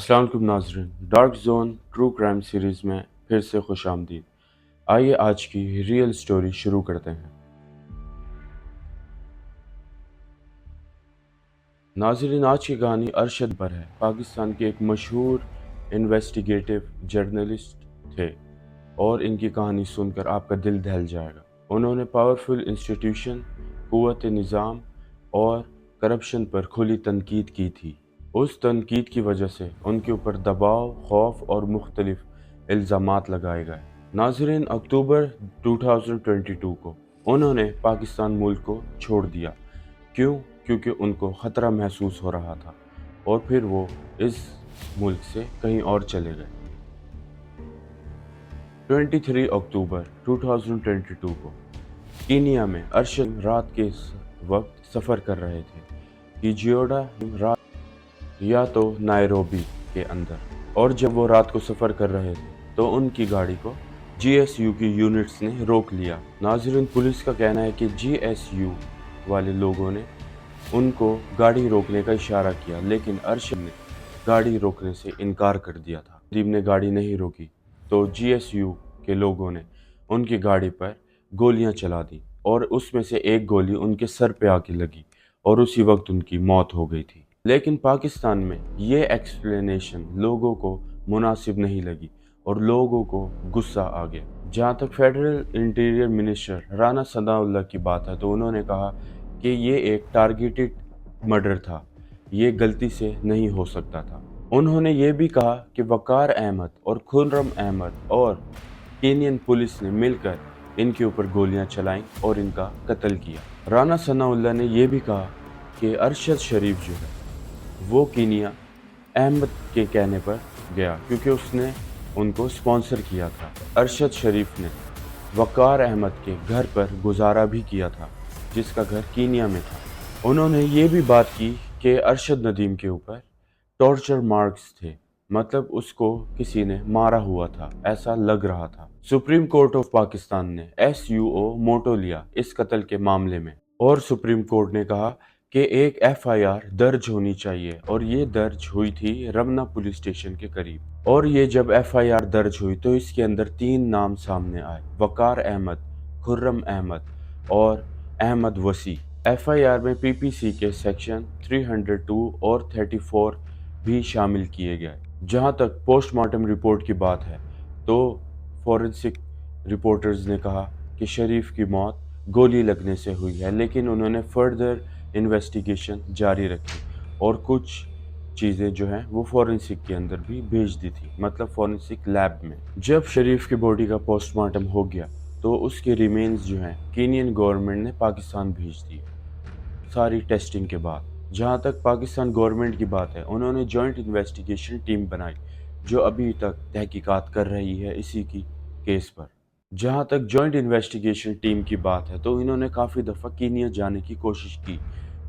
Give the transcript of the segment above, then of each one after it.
السلام علیکم ناظرین، dark zone true crime series میں پھر سے خوش آمدید۔ آئیے آج کی ریئل سٹوری شروع کرتے ہیں۔ ناظرین، آج کی کہانی ارشد پر ہے۔ پاکستان کے ایک مشہور انویسٹیگیٹو جرنلسٹ تھے اور ان کی کہانی سن کر آپ کا دل دہل جائے گا۔ انہوں نے پاورفل انسٹیٹیوشن، قوت نظام اور کرپشن پر کھلی تنقید کی تھی۔ اس تنقید کی وجہ سے ان کے اوپر دباؤ، خوف اور مختلف الزامات لگائے گئے۔ ناظرین، اکتوبر 2022 کو انہوں نے پاکستان ملک کو چھوڑ دیا۔ کیوں؟ کیونکہ ان کو خطرہ محسوس ہو رہا تھا اور پھر وہ اس ملک سے کہیں اور چلے گئے۔ 23 اکتوبر 2022 کو کینیا میں ارشد رات کے وقت سفر کر رہے تھے کہ جیوڈا یا تو نائروبی کے اندر، اور جب وہ رات کو سفر کر رہے تھے تو ان کی گاڑی کو جی ایس یو کی یونٹس نے روک لیا۔ ناظرین، پولیس کا کہنا ہے کہ جی ایس یو والے لوگوں نے ان کو گاڑی روکنے کا اشارہ کیا، لیکن ارشد نے گاڑی روکنے سے انکار کر دیا تھا۔ ندیم نے گاڑی نہیں روکی تو جی ایس یو کے لوگوں نے ان کی گاڑی پر گولیاں چلا دیں اور اس میں سے ایک گولی ان کے سر پہ آ کے لگی اور اسی وقت ان کی موت ہو گئی تھی۔ لیکن پاکستان میں یہ ایکسپلینیشن لوگوں کو مناسب نہیں لگی اور لوگوں کو غصہ آ گیا۔ جہاں تک federal interior minister Rana Sanaullah کی بات ہے تو انہوں نے کہا کہ یہ ایک ٹارگیٹڈ مرڈر تھا، یہ غلطی سے نہیں ہو سکتا تھا۔ انہوں نے یہ بھی کہا کہ وقار احمد اور خرم احمد اور کینین پولیس نے مل کر ان کے اوپر گولیاں چلائیں اور ان کا قتل کیا۔ رانا ثناءاللہ نے یہ بھی کہا کہ ارشد شریف جو ہے وہ کینیا احمد کے کہنے پر گیا کیونکہ اس نے ان کو سپانسر کیا تھا۔ ارشد شریف نے وقار احمد کے گھر پر گزارا بھی کیا تھا جس کا گھر کینیا میں تھا۔ انہوں نے یہ بھی بات کی کہ ارشد ندیم کے اوپر ٹارچر مارکس تھے، مطلب اس کو کسی نے مارا ہوا تھا، ایسا لگ رہا تھا۔ سپریم کورٹ آف پاکستان نے ایس یو او موٹو لیا اس قتل کے معاملے میں، اور سپریم کورٹ نے کہا کہ ایک ایف آئی آر درج ہونی چاہیے، اور یہ درج ہوئی تھی رمنا پولیس اسٹیشن کے قریب۔ اور یہ جب ایف آئی آر درج ہوئی تو اس کے اندر 3 نام سامنے آئے: وقار احمد، خرم احمد اور احمد وسیع۔ ایف آئی آر میں پی پی سی کے سیکشن 302 اور 34 بھی شامل کیے گئے۔ جہاں تک پوسٹ مارٹم رپورٹ کی بات ہے تو فورنسک رپورٹرز نے کہا کہ شریف کی موت گولی لگنے سے ہوئی ہے، لیکن انہوں نے فردر انویسٹیگیشن جاری رکھی اور کچھ چیزیں جو ہیں وہ فورنسک کے اندر بھی بھیج دی تھی، مطلب فورنسک لیب میں۔ جب شریف کی باڈی کا پوسٹ مارٹم ہو گیا تو اس کے ریمینز جو ہیں کینین گورنمنٹ نے پاکستان بھیج دیے ساری ٹیسٹنگ کے بعد۔ جہاں تک پاکستان گورنمنٹ کی بات ہے، انہوں نے جوائنٹ انویسٹیگیشن ٹیم بنائی جو ابھی تک تحقیقات کر رہی ہے اسی کی کیس پر۔ جہاں تک جوائنٹ انویسٹیگیشن ٹیم کی بات ہے تو انہوں نے کافی دفعہ کینیا جانے کی کوشش کی،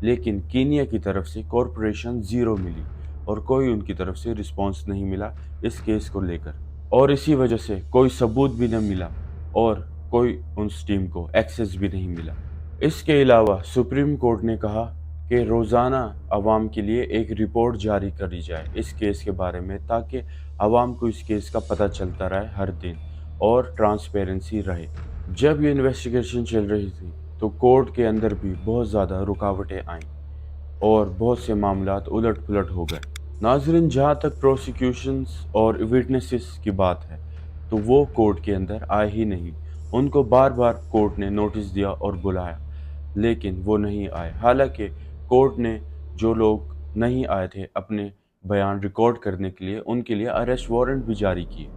لیکن کینیا کی طرف سے کارپوریشن 0 ملی اور کوئی ان کی طرف سے رسپانس نہیں ملا اس کیس کو لے کر، اور اسی وجہ سے کوئی ثبوت بھی نہ ملا اور کوئی اس ٹیم کو ایکسس بھی نہیں ملا۔ اس کے علاوہ سپریم کورٹ نے کہا کہ روزانہ عوام کے لیے ایک رپورٹ جاری کری جائے اس کیس کے بارے میں، تاکہ عوام کو اس کیس کا پتہ چلتا رہے ہر دن اور ٹرانسپیرنسی رہے۔ جب یہ انویسٹیگیشن چل رہی تھی تو کورٹ کے اندر بھی بہت زیادہ رکاوٹیں آئیں اور بہت سے معاملات الٹ پلٹ ہو گئے۔ ناظرین، جہاں تک پروسیکیوشنز اور وٹنسز کی بات ہے تو وہ کورٹ کے اندر آئے ہی نہیں۔ ان کو بار بار کورٹ نے نوٹس دیا اور بلایا لیکن وہ نہیں آئے، حالانکہ کورٹ نے جو لوگ نہیں آئے تھے اپنے بیان ریکارڈ کرنے کے لیے ان کے لیے اریسٹ وارنٹ بھی جاری کیے۔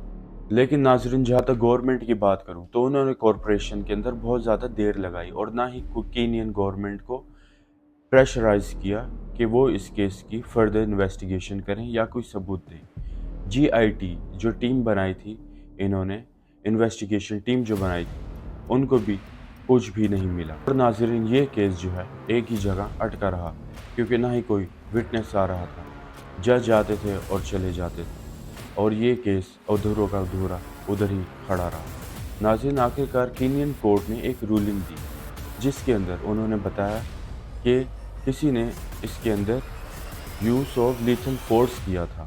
لیکن ناظرین، جہاں تک گورنمنٹ کی بات کروں تو انہوں نے کارپوریشن کے اندر بہت زیادہ دیر لگائی اور نہ ہی کینین گورنمنٹ کو پریشرائز کیا کہ وہ اس کیس کی فردر انویسٹیگیشن کریں یا کوئی ثبوت دیں۔ جی آئی ٹی جو ٹیم بنائی تھی، انہوں نے انویسٹیگیشن ٹیم جو بنائی تھی ان کو بھی کچھ بھی نہیں ملا، اور ناظرین یہ کیس جو ہے ایک ہی جگہ اٹکا رہا کیونکہ نہ ہی کوئی وٹنس آ رہا تھا، جج آتے تھے اور چلے جاتے تھے اور یہ کیس ادھوروں کا ادھورا ادھر ہی کھڑا رہا۔ ناظرین، آخرکار کینین کورٹ نے ایک رولنگ دی جس کے اندر انہوں نے بتایا کہ کسی نے اس کے اندر یوز آف لیتھل فورس کیا تھا